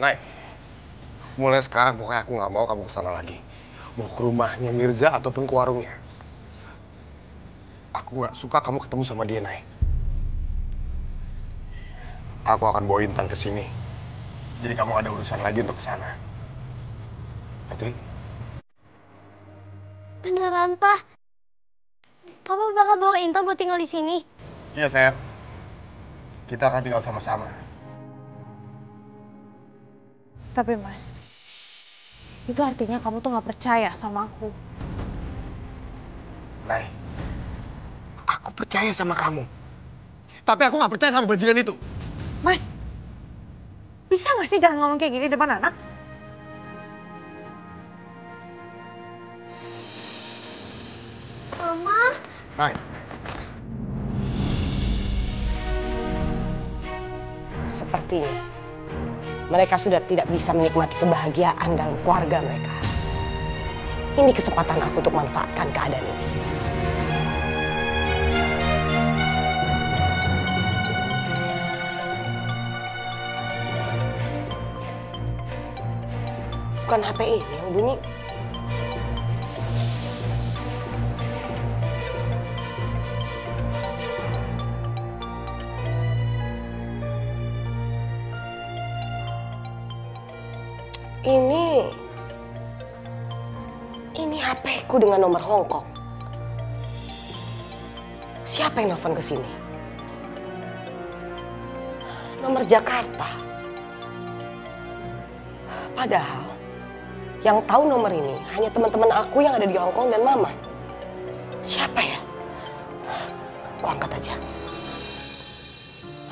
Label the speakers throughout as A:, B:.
A: Nay, mulai sekarang pokoknya aku nggak mau kamu kesana lagi. Mau ke rumahnya Mirza ataupun ke warungnya. Aku nggak suka kamu ketemu sama dia, Nay. Aku akan bawa Intan ke sini. Jadi kamu ada urusan lagi untuk kesana. Oke?
B: Beneran, Pak? Papa bakal bawa Intan buat tinggal di sini?
A: Iya, sayang. Kita akan tinggal sama-sama.
C: Tapi Mas, itu artinya kamu tuh gak percaya sama aku.
A: Nay, aku percaya sama kamu. Tapi aku nggak percaya sama bajingan itu.
C: Mas, bisa gak sih jangan ngomong kayak gini depan anak?
B: Mama?
A: Nay.
D: Sepertinya mereka sudah tidak bisa menikmati kebahagiaan dalam keluarga mereka. Ini kesempatan aku untuk manfaatkan keadaan ini. Bukan HP ini yang bunyi. Ini HP-ku dengan nomor Hong Kong. Siapa yang nelfon ke sini? Nomor Jakarta. Padahal yang tahu nomor ini hanya teman-teman aku yang ada di Hong Kong dan Mama. Siapa ya? Aku angkat aja.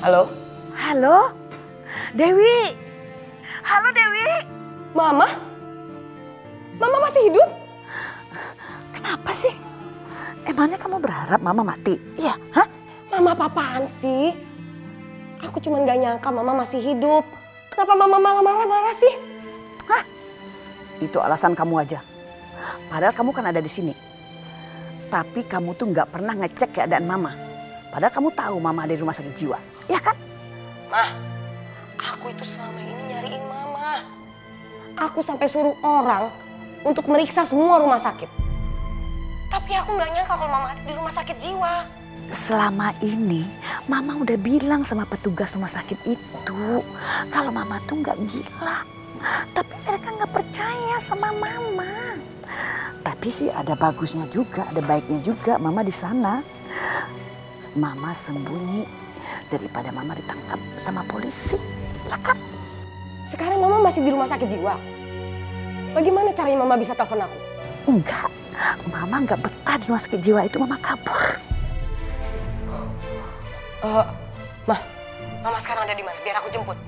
D: Halo?
E: Halo? Dewi? Halo Dewi?
D: Mama? Mama masih hidup?
E: Kenapa sih? Emangnya kamu berharap Mama mati? Iya, hah?
D: Mama apaan sih? Aku cuma gak nyangka Mama masih hidup. Kenapa Mama malah marah-marah sih?
E: Hah? Itu alasan kamu aja. Padahal kamu kan ada di sini. Tapi kamu tuh gak pernah ngecek keadaan Mama. Padahal kamu tahu Mama ada di rumah sakit jiwa. Ya kan?
D: Mah, aku itu selama ini nyariin Mama. Aku sampai suruh orang untuk meriksa semua rumah sakit. Tapi aku gak nyangka kalau Mama ada di rumah sakit jiwa.
E: Selama ini Mama udah bilang sama petugas rumah sakit itu kalau Mama tuh gak gila. Tapi mereka gak percaya sama Mama. Tapi sih ada bagusnya juga, ada baiknya juga Mama di sana. Mama sembunyi daripada Mama ditangkap sama polisi, ya kan?
D: Sekarang Mama masih di rumah sakit jiwa. Bagaimana caranya Mama bisa telepon aku?
E: Enggak, Mama nggak betah di rumah sakit jiwa itu, Mama kabur.
D: Mama sekarang ada di mana? Biar aku jemput.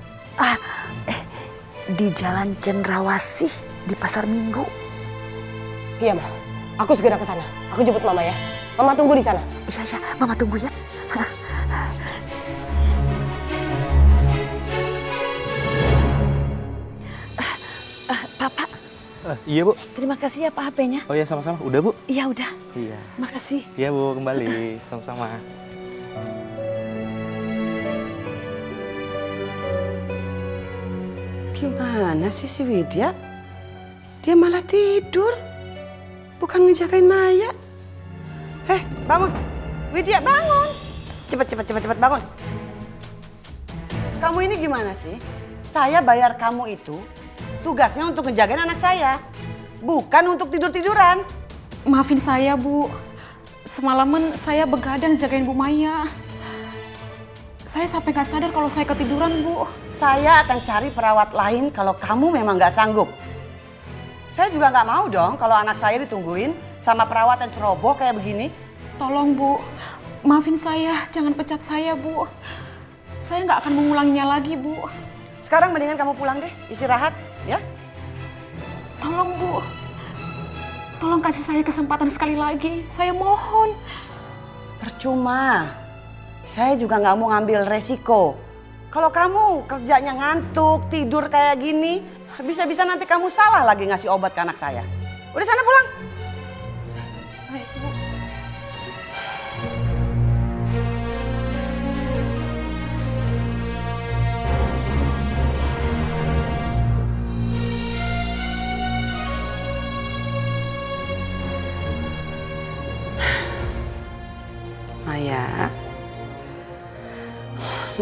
E: Di Jalan Cendrawasih di Pasar Minggu.
D: Iya, Ma. Aku segera ke sana. Aku jemput Mama ya. Mama tunggu di sana.
E: Iya, Mama tunggu ya. Papa.
F: Iya, Bu.
E: Terima kasih ya Pak HP-nya.
F: Oh iya, sama-sama. Udah, Bu?
E: Iya, udah.
F: Iya.
E: Makasih.
F: Iya, Bu. Kembali. Sama-sama.
G: Gimana sih si Widya? Dia malah tidur. Bukan ngejagain Maya. Bangun. Widya, bangun. Cepat bangun. Kamu ini gimana sih? Saya bayar kamu itu tugasnya untuk ngejagain anak saya. Bukan untuk tidur-tiduran.
H: Maafin saya, Bu. Semalaman saya begadang jagain Bu Maya. Saya sampai nggak sadar kalau saya ketiduran, Bu.
G: Saya akan cari perawat lain kalau kamu memang nggak sanggup. Saya juga nggak mau dong kalau anak saya ditungguin sama perawat yang ceroboh kayak begini.
H: Tolong, Bu. Maafin saya, jangan pecat saya, Bu. Saya nggak akan mengulanginya lagi, Bu.
G: Sekarang mendingan kamu pulang deh, istirahat ya.
H: Tolong, Bu. Tolong kasih saya kesempatan sekali lagi. Saya mohon.
G: Percuma. Saya juga nggak mau ngambil resiko. Kalau kamu kerjanya ngantuk, tidur kayak gini, bisa-bisa nanti kamu salah lagi ngasih obat ke anak saya. Udah sana pulang.
H: Baik, Bu.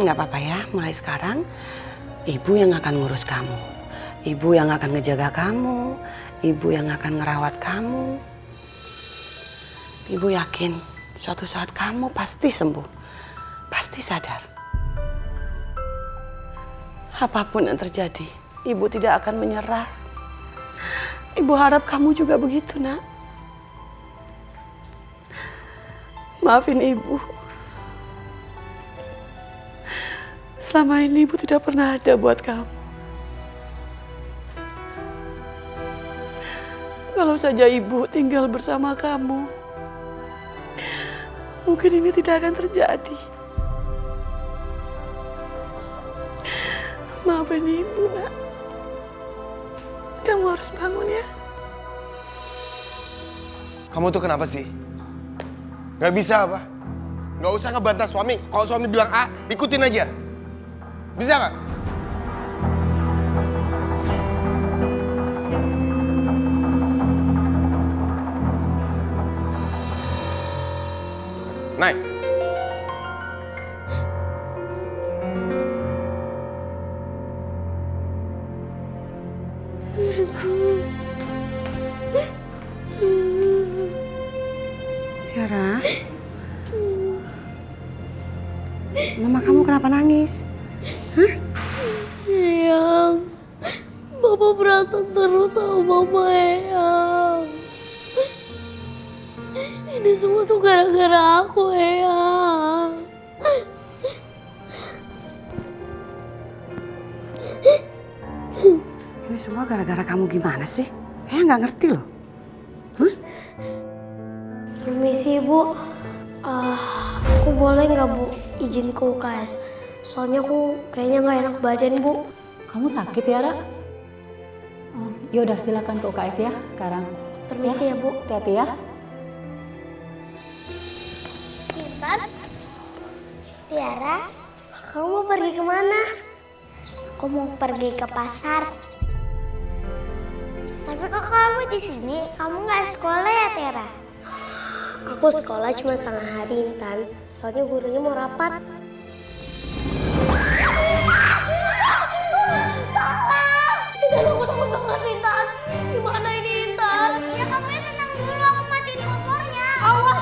G: Nggak apa-apa ya, mulai sekarang ibu yang akan ngurus kamu. Ibu yang akan ngejaga kamu. Ibu yang akan ngerawat kamu. Ibu yakin suatu saat kamu pasti sembuh. Pasti sadar. Apapun yang terjadi, ibu tidak akan menyerah. Ibu harap kamu juga begitu, nak. Maafin ibu. Selama ini ibu tidak pernah ada buat kamu. Kalau saja ibu tinggal bersama kamu, mungkin ini tidak akan terjadi. Maafin ibu, nak. Kamu harus bangun ya.
A: Kamu tuh kenapa sih? Gak bisa apa? Gak usah ngebantah suami. Kalau suami bilang A, ikutin aja. Bisa gak? Naik.
G: Tiara, mama kamu kenapa nangis? Hah?
B: Eyang, Bapak berantem terus sama Mama Eyang. Ini semua tuh gara-gara aku, Eyang.
G: Ini semua gara-gara kamu gimana sih? Saya nggak ngerti loh. Hah?
B: Permisi, Bu. Aku boleh nggak, Bu, izin ke UKS? Soalnya aku kayaknya nggak enak badan, Bu.
I: Kamu sakit ya, Ra? Oh, yaudah silakan ke UKS ya sekarang.
B: Permisi ya, Bu.
I: Hati-hati ya.
B: Intan? Tiara? Kamu mau pergi kemana? Aku mau pergi ke pasar. Tapi kok kamu di sini? Kamu nggak sekolah ya, Tiara? Aku sekolah cuma setengah hari, Intan. Soalnya gurunya mau rapat. Intan, aku takut banget, Intan. Gimana ini, Intan? Ya kamu yang tenang dulu, aku matiin kompornya. Awas!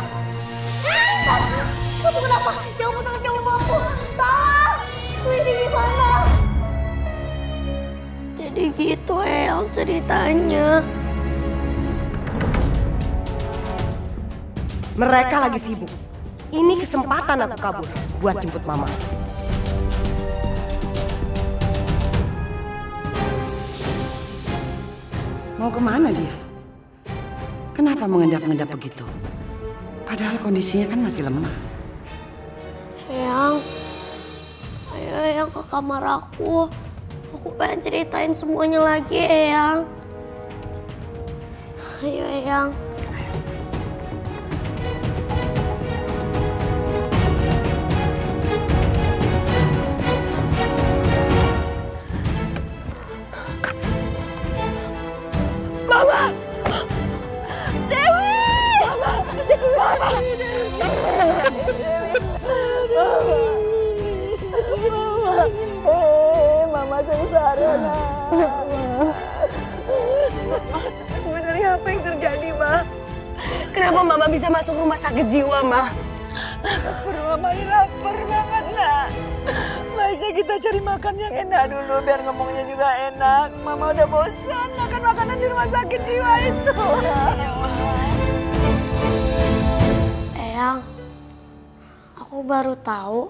B: Intan, kamu kenapa? Jangan potong jauh aku. Tolong! Ini gimana? Jadi gitu, El, ceritanya.
D: Mereka lagi sibuk. Ini kesempatan aku kabur buat jemput mama.
G: Mau kemana dia? Kenapa mengendap-endap begitu? Padahal kondisinya kan masih lemah.
B: Eyang, ayo Eyang ke kamar aku. Aku pengen ceritain semuanya lagi, Eyang. Ayo, Eyang.
D: Mama! Dewi! Mama! Mama! Mama sengsara, nak. Sebenarnya apa yang terjadi, Ma? Kenapa Mama bisa masuk rumah sakit jiwa, Ma? Mama ini lapar banget, nak. Baiknya kita cari makan yang enak dulu biar ngomongnya juga enak. Mama udah bosan makan makanan di rumah sakit jiwa itu.
B: Eyang, aku baru tahu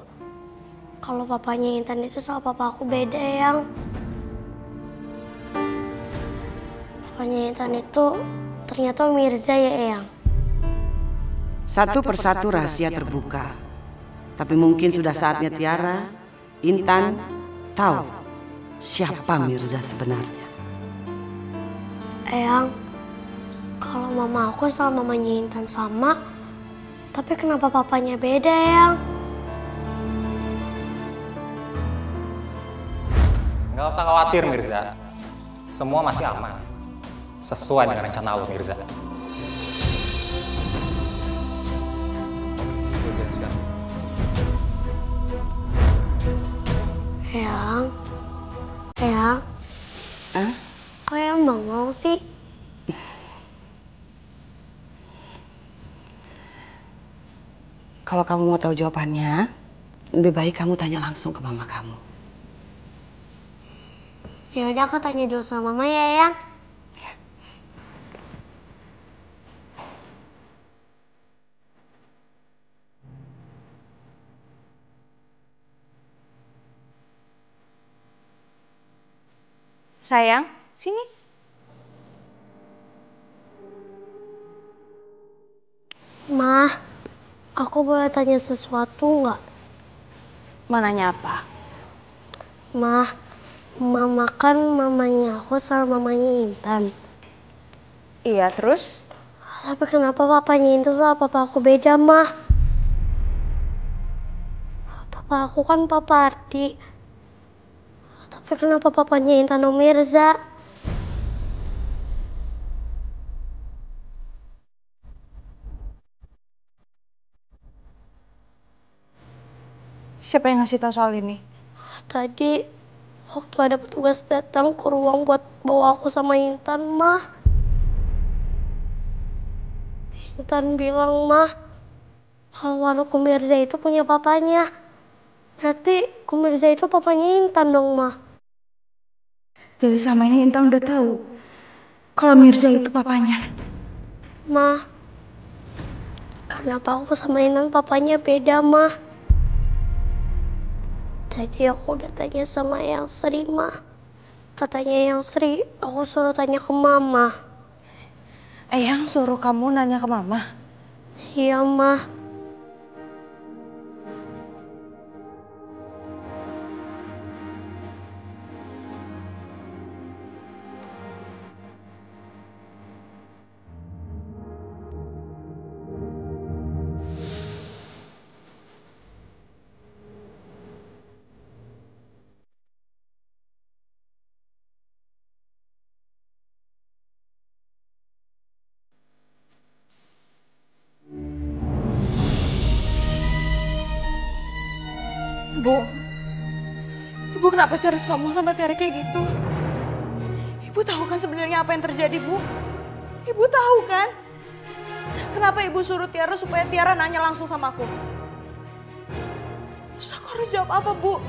B: kalau papanya Intan itu sama papa aku beda, Eyang. Papanya Intan itu ternyata Mirza ya, Eyang.
G: Satu persatu rahasia terbuka. Tapi mungkin sudah saatnya Tiara, Intan tahu siapa Mirza sebenarnya.
B: Eyang, kalau mama aku sama mamanya Intan sama, tapi kenapa papanya beda, Eyang?
F: Nggak usah khawatir, Mirza. Semua masih aman. Sesuai dengan rencana Allah, Mirza.
B: Eyang. Eyang.
G: Hah?
B: Kok Eyang bengong sih?
G: Kalau kamu mau tahu jawabannya, lebih baik kamu tanya langsung ke mama kamu.
B: Ya udah, aku tanya dulu sama mama ya, Eyang.
C: Sayang, sini.
B: Ma, aku boleh tanya sesuatu nggak?
C: Mau nanya apa?
B: Ma, Mama kan mamanya aku sama mamanya Intan.
C: Iya, terus?
B: Tapi kenapa papanya Intan sama papa aku beda, Ma? Papa aku kan Papa Ardi. Tapi kenapa papanya Intan Om Mirza?
C: Siapa yang ngasih tahu soal ini?
B: Tadi waktu ada petugas datang ke ruang buat bawa aku sama Intan, Ma. Intan bilang, Ma, kalau warung Mirza itu punya papanya. Berarti Mirza itu papanya Intan dong, Ma.
C: Jadi selama ini Intan udah tahu kalau Mirza itu papanya.
B: Ma, kenapa aku sama Intan papanya beda, Ma? Tadi aku udah tanya sama Yang Sri, Ma. Katanya Yang Sri, aku suruh tanya ke Mama.
C: Eyang suruh kamu nanya ke Mama.
B: Iya, Ma.
C: Ibu kenapa sih harus ngomong sama Tiara kayak gitu? Ibu tahu kan sebenarnya apa yang terjadi, Bu? Ibu tahu kan? Kenapa Ibu suruh Tiara supaya Tiara nanya langsung sama aku? Terus aku harus jawab apa, Bu?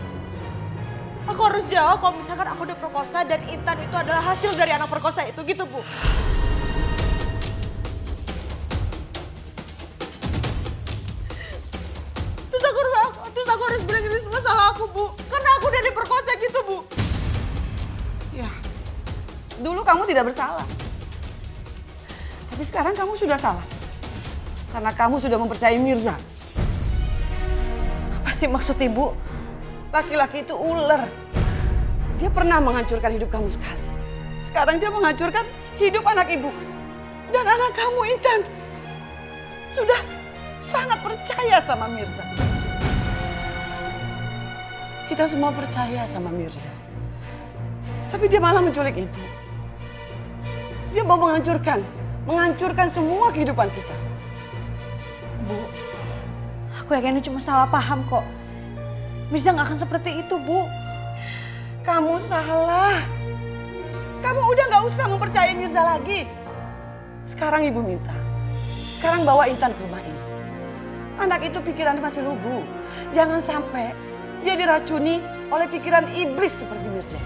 C: Aku harus jawab kalau misalkan aku udah perkosa dan Intan itu adalah hasil dari anak perkosa itu, gitu, Bu? Terus aku harus bilang ini semua salah aku, Bu. Karena aku udah diperkosa gitu, Bu.
G: Ya, dulu kamu tidak bersalah. Tapi sekarang kamu sudah salah. Karena kamu sudah mempercayai Mirza.
C: Apa sih maksud Ibu?
G: Laki-laki itu ular. Dia pernah menghancurkan hidup kamu sekali. Sekarang dia menghancurkan hidup anak ibu. Dan anak kamu, Intan. Sudah sangat percaya sama Mirza. Kita semua percaya sama Mirza. Tapi dia malah menculik ibu. Dia mau menghancurkan semua kehidupan kita.
C: Bu, aku yakin ini cuma salah paham kok. Mirza nggak akan seperti itu, Bu.
G: Kamu salah. Kamu udah nggak usah mempercayai Mirza lagi. Sekarang ibu minta. Sekarang bawa Intan ke rumah ini. Anak itu pikirannya masih lugu. Jangan sampai dia diracuni oleh pikiran iblis seperti Mirza.